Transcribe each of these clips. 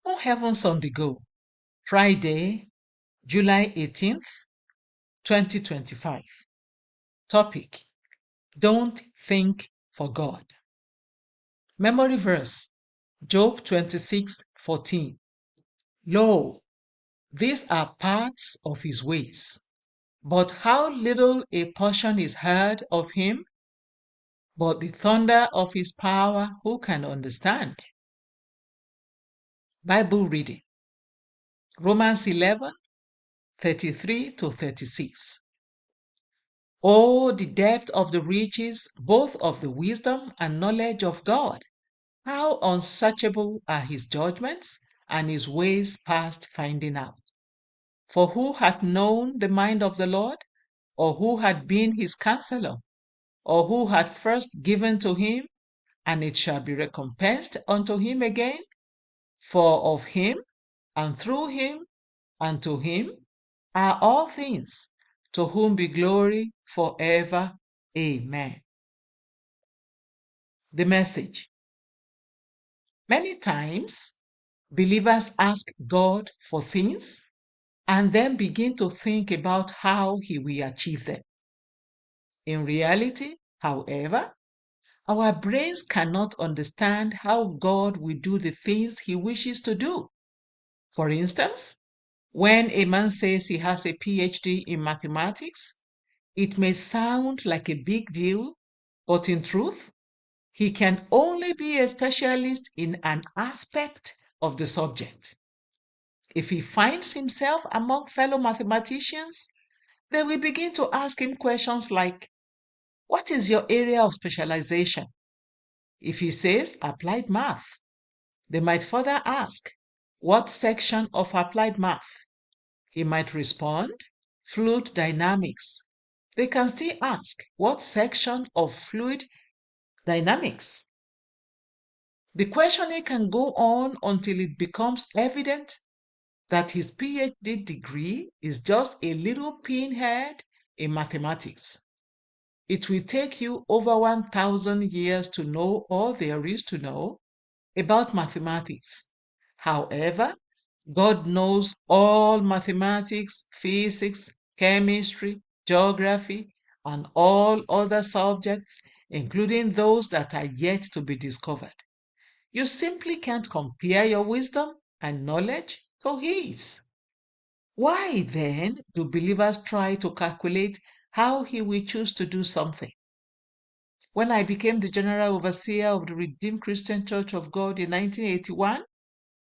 On Heavens on the Go, Friday, July 18th, 2025. Topic: Don't think for God. Memory verse: Job 26:14. Lo, these are parts of his ways, but how little a portion is heard of him? But the thunder of his power, who can understand? Bible reading: Romans 11:33-36. Oh, the depth of the riches, both of the wisdom and knowledge of God! How unsearchable are his judgments, and his ways past finding out. For who hath known the mind of the Lord? Or who hath been his counselor? Or who hath first given to him, and it shall be recompensed unto him again? For of him, and through him, and to him are all things, to whom be glory forever. Amen. The message: many times, believers ask God for things and then begin to think about how he will achieve them. In reality, however, our brains cannot understand how God will do the things he wishes to do. For instance, when a man says he has a PhD in mathematics, it may sound like a big deal, but in truth, he can only be a specialist in an aspect of the subject. If he finds himself among fellow mathematicians, they will begin to ask him questions like, "What is your area of specialization?" If he says applied math, they might further ask, "What section of applied math?" He might respond, "Fluid dynamics." They can still ask, "What section of fluid dynamics?" The questioning can go on until it becomes evident that his PhD degree is just a little pinhead in mathematics. It will take you over 1,000 years to know all there is to know about mathematics. However, God knows all mathematics, physics, chemistry, geography, and all other subjects, including those that are yet to be discovered. You simply can't compare your wisdom and knowledge to his. Why then do believers try to calculate how he will choose to do something? When I became the general overseer of the Redeemed Christian Church of God in 1981,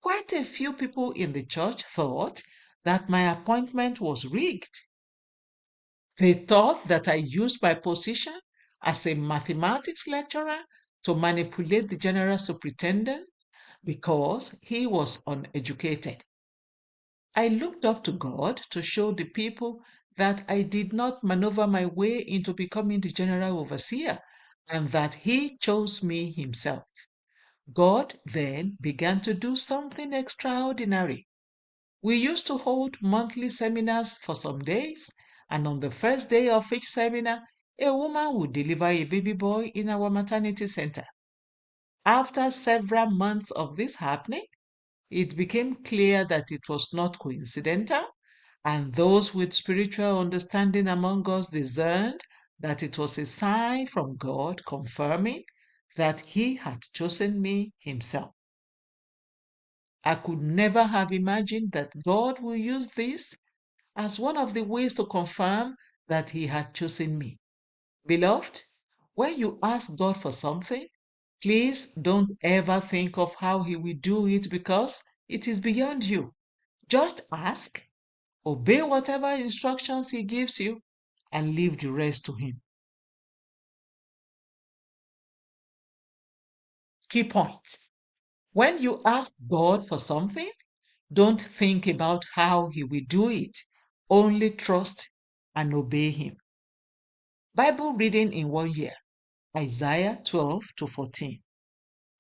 quite a few people in the church thought that my appointment was rigged. They thought that I used my position as a mathematics lecturer to manipulate the general superintendent because he was uneducated. I looked up to God to show the people that I did not maneuver my way into becoming the general overseer and that he chose me himself. God then began to do something extraordinary. We used to hold monthly seminars for some days, and on the first day of each seminar, a woman would deliver a baby boy in our maternity center. After several months of this happening, it became clear that it was not coincidental, and those with spiritual understanding among us discerned that it was a sign from God confirming that he had chosen me himself. I could never have imagined that God would use this as one of the ways to confirm that he had chosen me. Beloved, when you ask God for something, please don't ever think of how he will do it because it is beyond you. Just ask, obey whatever instructions he gives you, and leave the rest to him. Key point: when you ask God for something, don't think about how he will do it. Only trust and obey him. Bible reading in 1 year: Isaiah 12-14.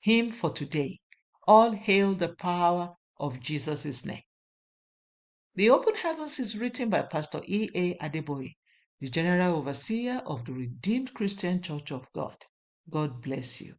Hymn for today: All hail the power of Jesus' name. The Open Heavens is written by Pastor E.A. Adeboye, the General Overseer of the Redeemed Christian Church of God. God bless you.